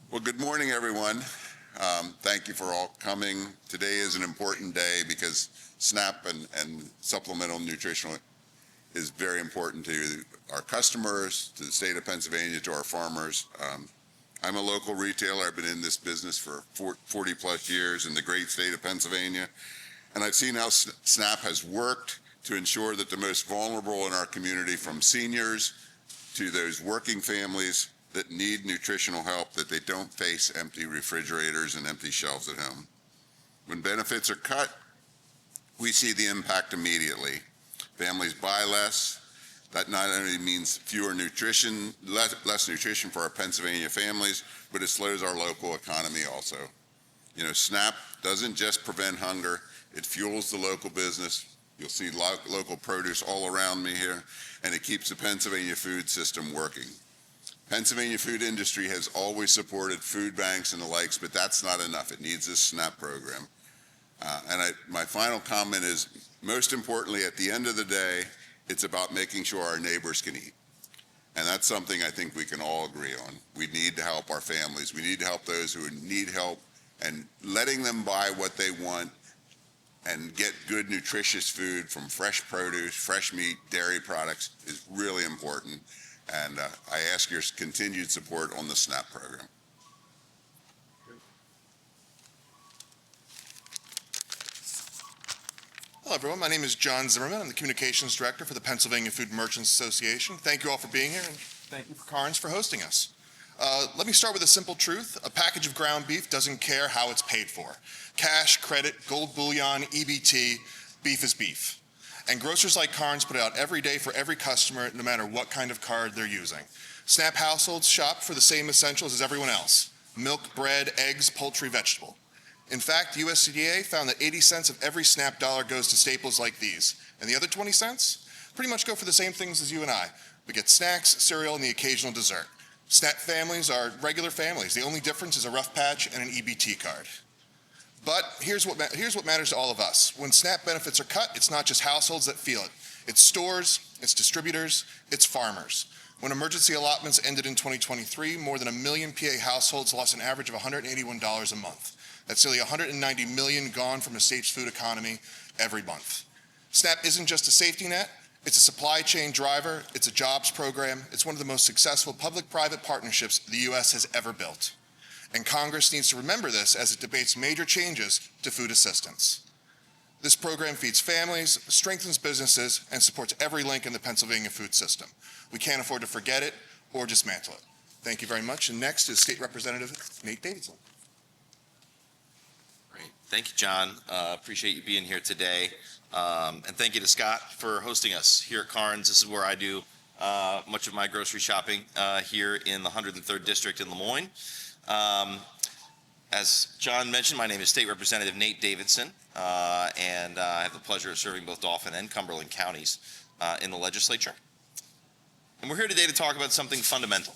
Well, good morning, everyone. Thank you for all coming. Today is an important day because SNAP and supplemental nutrition is very important to our customers, to the state of Pennsylvania, to our farmers. I'm a local retailer. I've been in this business for 40 plus years in the great state of Pennsylvania, and I've seen how SNAP has worked to ensure that the most vulnerable in our community, from seniors to those working families that need nutritional help, that they don't face empty refrigerators and empty shelves at home. When benefits are cut, we see the impact immediately. Families buy less. That not only means less nutrition for our Pennsylvania families, but it slows our local economy also. You know, SNAP doesn't just prevent hunger, it fuels the local business. You'll see local produce all around me here, and it keeps the Pennsylvania food system working. Pennsylvania food industry has always supported food banks and the likes, but that's not enough. It needs this SNAP program. My final comment is, most importantly, at the end of the day, it's about making sure our neighbors can eat. And that's something I think we can all agree on. We need to help our families. We need to help those who need help, and letting them buy what they want and get good, nutritious food from fresh produce, fresh meat, dairy products is really important. And I ask your continued support on the SNAP program. Hello, everyone. My name is John Zimmerman. I'm the Communications Director for the Pennsylvania Food Merchants Association. Thank you all for being here, and thank you for Carnes for hosting us. Let me start with a simple truth. A package of ground beef doesn't care how it's paid for. Cash, credit, gold bullion, EBT, beef is beef. And grocers like Carnes put it out every day for every customer, no matter what kind of card they're using. SNAP households shop for the same essentials as everyone else: milk, bread, eggs, poultry, vegetable. In fact, the USDA found that 80 cents of every SNAP dollar goes to staples like these. And the other 20 cents pretty much go for the same things as you and I. We get snacks, cereal, and the occasional dessert. SNAP families are regular families. The only difference is a rough patch and an EBT card. But here's what matters to all of us. When SNAP benefits are cut, it's not just households that feel it. It's stores, it's distributors, it's farmers. When emergency allotments ended in 2023, more than 1 million PA households lost an average of $181 a month. That's nearly $190 million gone from the state's food economy every month. SNAP isn't just a safety net, it's a supply chain driver, it's a jobs program, it's one of the most successful public-private partnerships the U.S. has ever built. And Congress needs to remember this as it debates major changes to food assistance. This program feeds families, strengthens businesses, and supports every link in the Pennsylvania food system. We can't afford to forget it or dismantle it. Thank you very much. And next is State Representative Nate Davidson. Great. Thank you, John. Appreciate you being here today. And thank you to Scott for hosting us here at Carnes. This is where I do much of my grocery shopping here in the 103rd District in Lemoyne. As John mentioned, my name is State Representative Nate Davidson, and I have the pleasure of serving both Dauphin and Cumberland counties in the legislature. And we're here today to talk about something fundamental: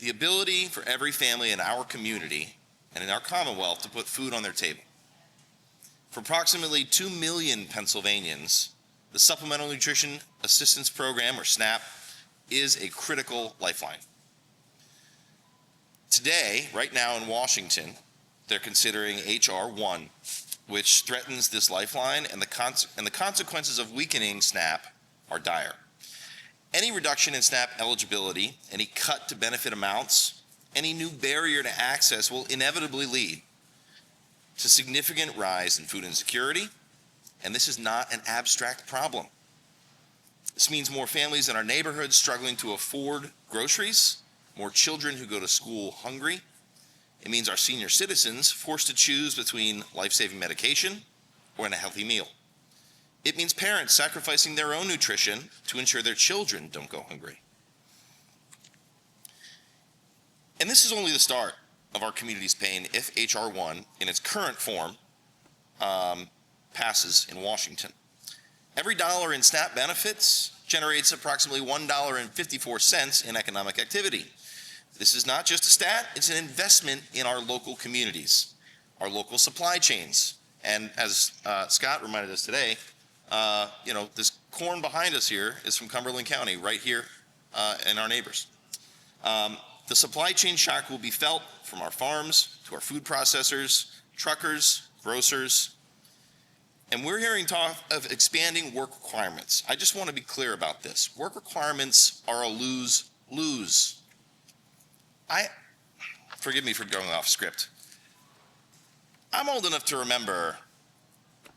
the ability for every family in our community and in our Commonwealth to put food on their table. For approximately 2 million Pennsylvanians, the Supplemental Nutrition Assistance Program, or SNAP, is a critical lifeline. Today, right now in Washington, they're considering H.R. 1, which threatens this lifeline, and the consequences of weakening SNAP are dire. Any reduction in SNAP eligibility, any cut to benefit amounts, any new barrier to access will inevitably lead to significant rise in food insecurity, and this is not an abstract problem. This means more families in our neighborhoods struggling to afford groceries, more children who go to school hungry. It means our senior citizens forced to choose between life-saving medication or a healthy meal. It means parents sacrificing their own nutrition to ensure their children don't go hungry. And this is only the start of our community's pain if H.R. 1 in its current form passes in Washington. Every dollar in SNAP benefits generates approximately $1.54 in economic activity. This is not just a stat, it's an investment in our local communities, our local supply chains. And as Scott reminded us today, this corn behind us here is from Cumberland County, right here, and our neighbors. The supply chain shock will be felt from our farms to our food processors, truckers, grocers, and we're hearing talk of expanding work requirements. I just want to be clear about this. Work requirements are a lose-lose. Forgive me for going off script. I'm old enough to remember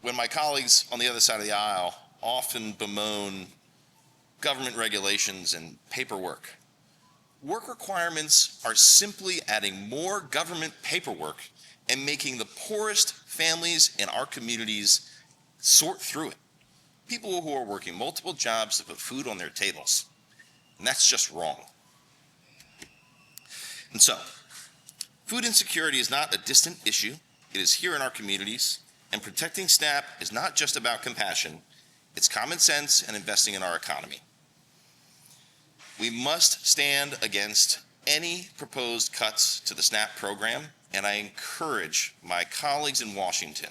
when my colleagues on the other side of the aisle often bemoan government regulations and paperwork. Work requirements are simply adding more government paperwork and making the poorest families in our communities sort through it. People who are working multiple jobs to put food on their tables. And that's just wrong. And so, food insecurity is not a distant issue. It is here in our communities, and protecting SNAP is not just about compassion. It's common sense and investing in our economy. We must stand against any proposed cuts to the SNAP program, and I encourage my colleagues in Washington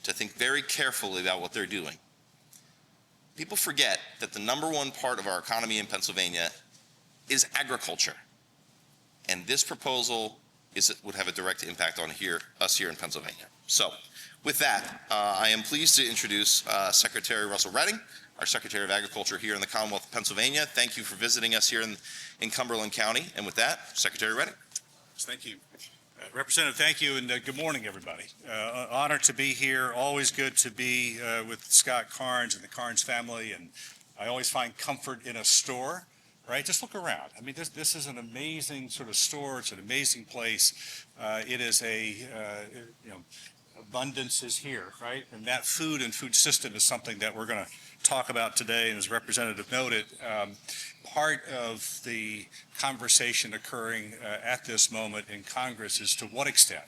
to think very carefully about what they're doing. People forget that the number one part of our economy in Pennsylvania is agriculture, and this proposal would have a direct impact on us here in Pennsylvania. So, with that, I am pleased to introduce Secretary Russell Redding, our Secretary of Agriculture here in the Commonwealth of Pennsylvania. Thank you for visiting us here in Cumberland County. And with that, Secretary Redding. Thank you. Representative, thank you, and good morning, everybody. Honored to be here. Always good to be with Scott Carnes and the Carnes family, and I always find comfort in a store, right? Just look around. I mean, this is an amazing sort of store. It's an amazing place. It is abundance is here, right? And that food and food system is something that we're going to talk about today, and as Representative noted, part of the conversation occurring at this moment in Congress is to what extent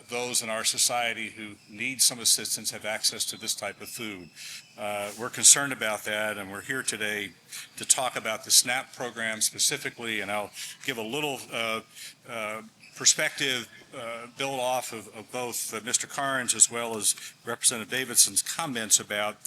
those in our society who need some assistance have access to this type of food. We're concerned about that, and we're here today to talk about the SNAP program specifically, and I'll give a little perspective, build off of both Mr. Carnes as well as Representative Davidson's comments about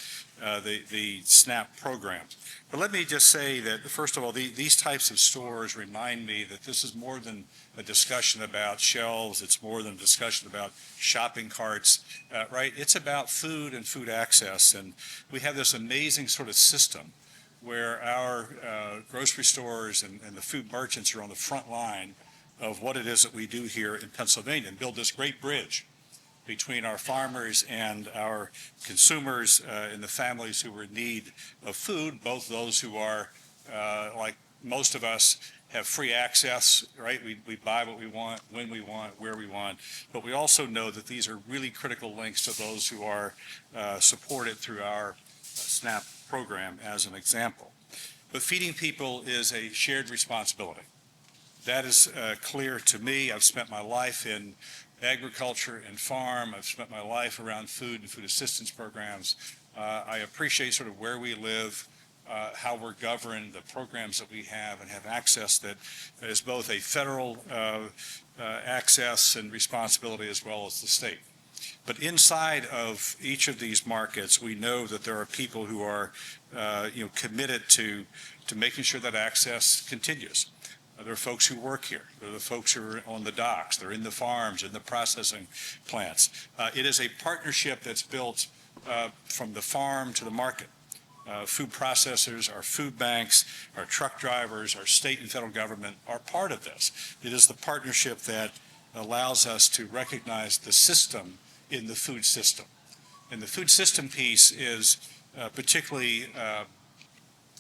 the SNAP program. But let me just say that, first of all, these types of stores remind me that this is more than a discussion about shelves. It's more than a discussion about shopping carts, right? It's about food and food access. And we have this amazing sort of system where our grocery stores and the food merchants are on the front line of what it is that we do here in Pennsylvania and build this great bridge between our farmers and our consumers and the families who are in need of food, both those who are, like most of us, have free access, right? We buy what we want, when we want, where we want, but we also know that these are really critical links to those who are supported through our SNAP program as an example. But feeding people is a shared responsibility. That is clear to me. I've spent my life in agriculture and farm. I've spent my life around food and food assistance programs. I appreciate sort of where we live, how we're governed, the programs that we have, and have access that is both a federal access and responsibility as well as the state. But inside of each of these markets, we know that there are people who are committed to making sure that access continues. There are folks who work here. There are the folks who are on the docks. They're in the farms, in the processing plants. It is a partnership that's built from the farm to the market. Food processors, our food banks, our truck drivers, our state and federal government are part of this. It is the partnership that allows us to recognize the system in the food system. And the food system piece is particularly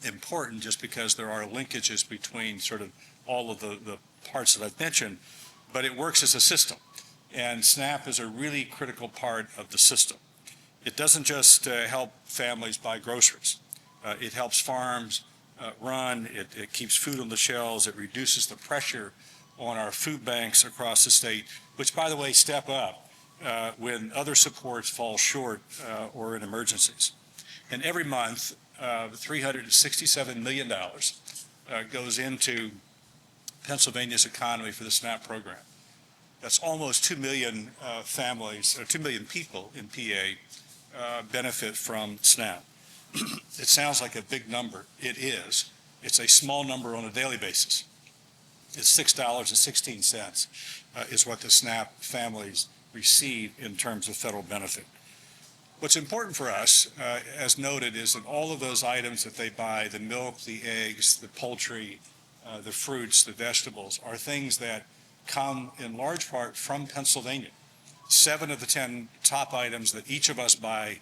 important just because there are linkages between sort of all of the parts that I've mentioned, but it works as a system. And SNAP is a really critical part of the system. It doesn't just help families buy groceries. It helps farms run. It keeps food on the shelves. It reduces the pressure on our food banks across the state, which, by the way, step up when other supports fall short or in emergencies. And every month, $367 million goes into Pennsylvania's economy for the SNAP program. That's almost 2 million families, or 2 million people in PA benefit from SNAP. It sounds like a big number. It is. It's a small number on a daily basis. is $6.16 is what the SNAP families receive in terms of federal benefit. What's important for us, as noted, is that all of those items that they buy, the milk, the eggs, the poultry, the fruits, the vegetables, are things that come in large part from Pennsylvania. 7 of the 10 top items that each of us buy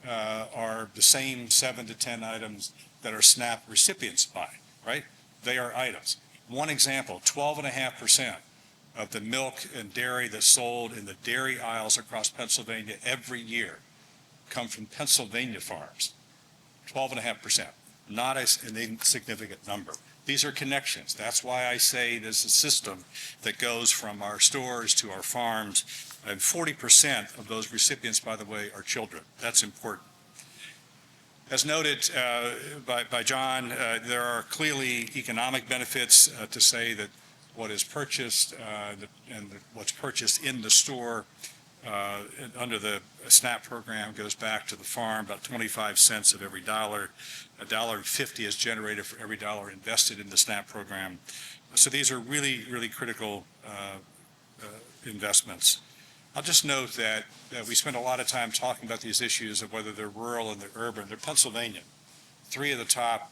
are the same 7 to 10 items that our SNAP recipients buy, right? They are items. One example, 12.5% of the milk and dairy that's sold in the dairy aisles across Pennsylvania every year come from Pennsylvania farms. 12.5%, not an insignificant number. These are connections. That's why I say there's a system that goes from our stores to our farms, and 40% of those recipients, by the way, are children. That's important. As noted by John, there are clearly economic benefits to say that what is purchased and what's purchased in the store under the SNAP program goes back to the farm. About 25 cents of every dollar. $1.50 is generated for every dollar invested in the SNAP program. So these are really, really critical investments. I'll just note that we spend a lot of time talking about these issues of whether they're rural and they're urban. They're Pennsylvania. 3 of the top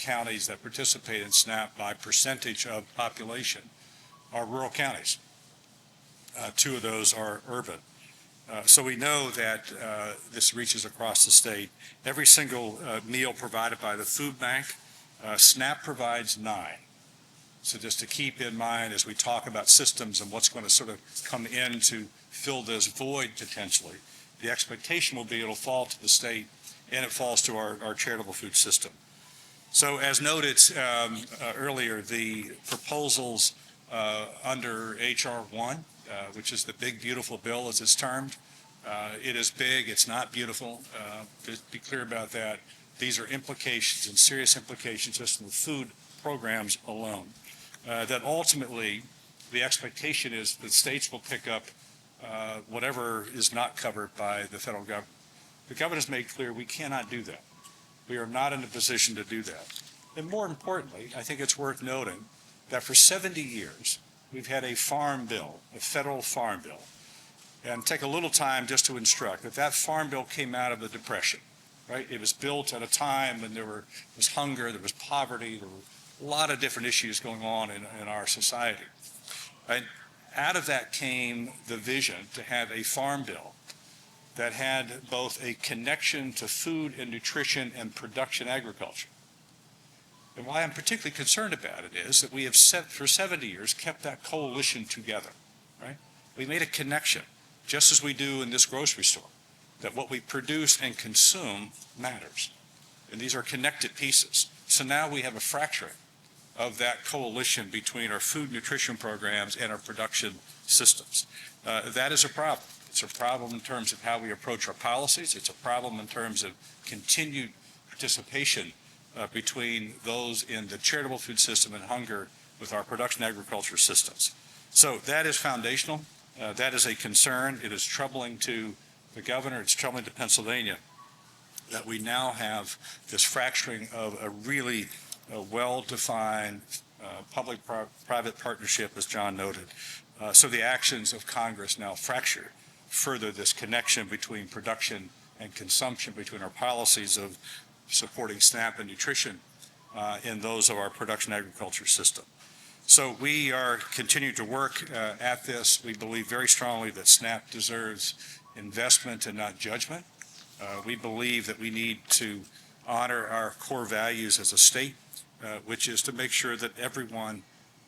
counties that participate in SNAP by percentage of population are rural counties. 2 of those are urban. So we know that this reaches across the state. Every single meal provided by the food bank, SNAP provides 9. So just to keep in mind as we talk about systems and what's going to sort of come in to fill this void potentially, the expectation will be it'll fall to the state and it falls to our charitable food system. So as noted earlier, the proposals under H.R. 1, which is the big, beautiful bill as it's termed, it is big, it's not beautiful. To be clear about that, these are implications and serious implications just in the food programs alone. That ultimately, the expectation is that states will pick up whatever is not covered by the federal government. The governor's made clear we cannot do that. We are not in a position to do that. And more importantly, I think it's worth noting that for 70 years, we've had a farm bill, a federal farm bill. And take a little time just to instruct that that farm bill came out of the Depression, right? It was built at a time when there was hunger, there was poverty, there were a lot of different issues going on in our society. And out of that came the vision to have a farm bill that had both a connection to food and nutrition and production agriculture. And why I'm particularly concerned about it is that we have for 70 years kept that coalition together, right? We made a connection, just as we do in this grocery store, that what we produce and consume matters. And these are connected pieces. So now we have a fracturing of that coalition between our food nutrition programs and our production systems. That is a problem. It's a problem in terms of how we approach our policies. It's a problem in terms of continued participation between those in the charitable food system and hunger with our production agriculture systems. So that is foundational. That is a concern. It is troubling to the governor. It's troubling to Pennsylvania that we now have this fracturing of a really well-defined public-private partnership, as John noted. So the actions of Congress now fracture further this connection between production and consumption, between our policies of supporting SNAP and nutrition and those of our production agriculture system. So we are continuing to work at this. We believe very strongly that SNAP deserves investment and not judgment. We believe that we need to honor our core values as a state, which is to make sure that everyone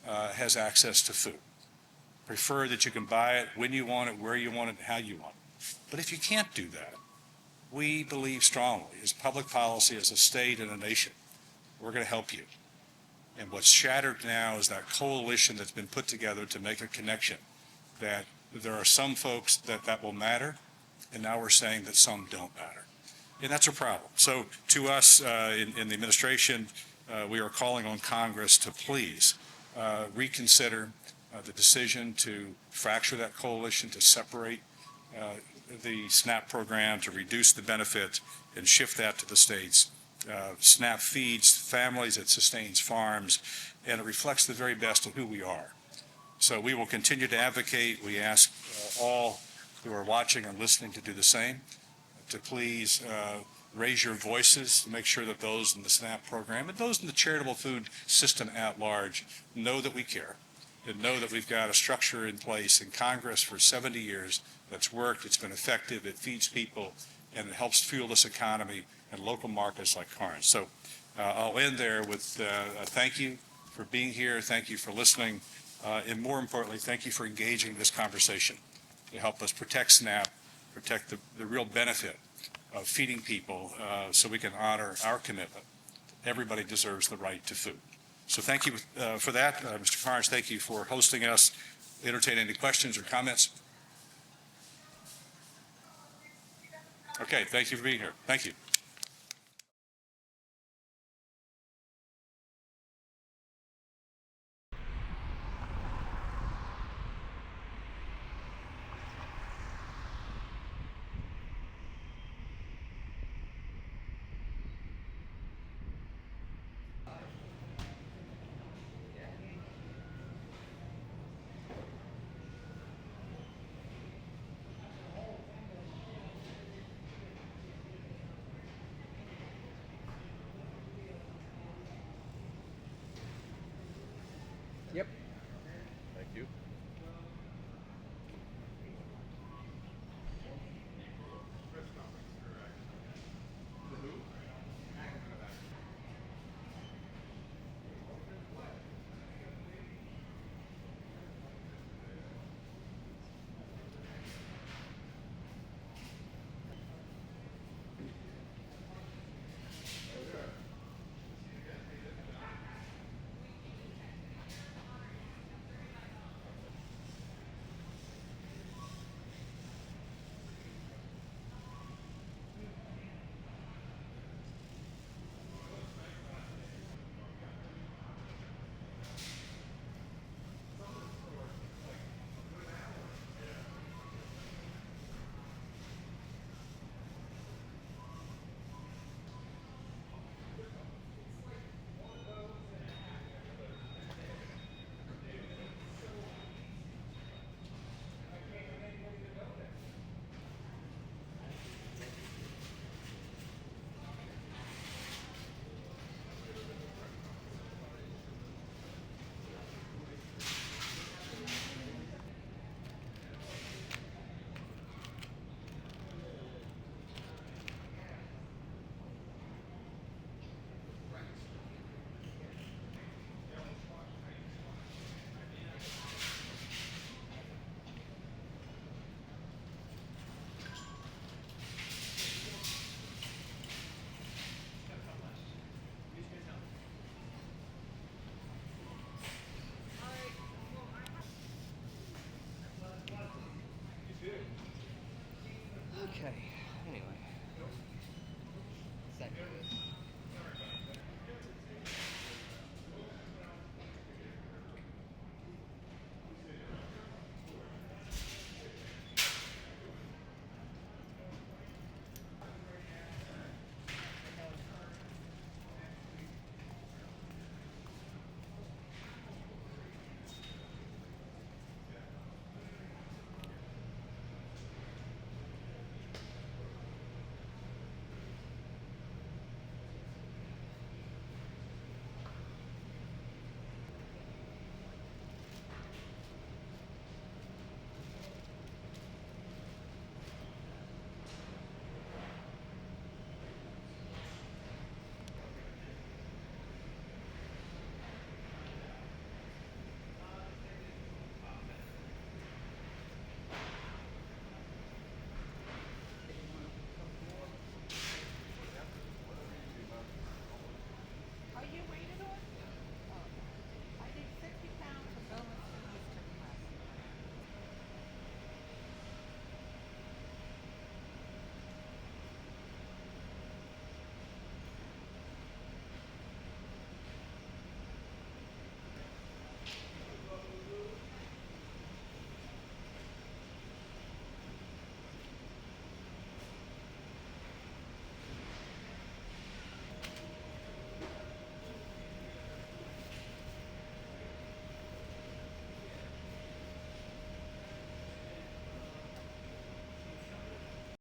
has access to food. Prefer that you can buy it when you want it, where you want it, and how you want it. But if you can't do that, we believe strongly as public policy, as a state and a nation, we're going to help you. And what's shattered now is that coalition that's been put together to make a connection, that there are some folks that will matter, and now we're saying that some don't matter. And that's a problem. So to us in the administration, we are calling on Congress to please reconsider the decision to fracture that coalition, to separate the SNAP program, to reduce the benefit and shift that to the states. SNAP feeds families, it sustains farms, and it reflects the very best of who we are. So we will continue to advocate. We ask all who are watching and listening to do the same, to please raise your voices to make sure that those in the SNAP program and those in the charitable food system at large know that we care and know that we've got a structure in place in Congress for 70 years that's worked, it's been effective, it feeds people, and it helps fuel this economy and local markets like Karnes. So I'll end there with a thank you for being here, thank you for listening, and more importantly, thank you for engaging in this conversation to help us protect SNAP, protect the real benefit of feeding people so we can honor our commitment. Everybody deserves the right to food. So thank you for that. Mr. Karnes, thank you for hosting us. Entertain any questions or comments? Okay, thank you for being here. Thank you. Yep. Thank you. Okay.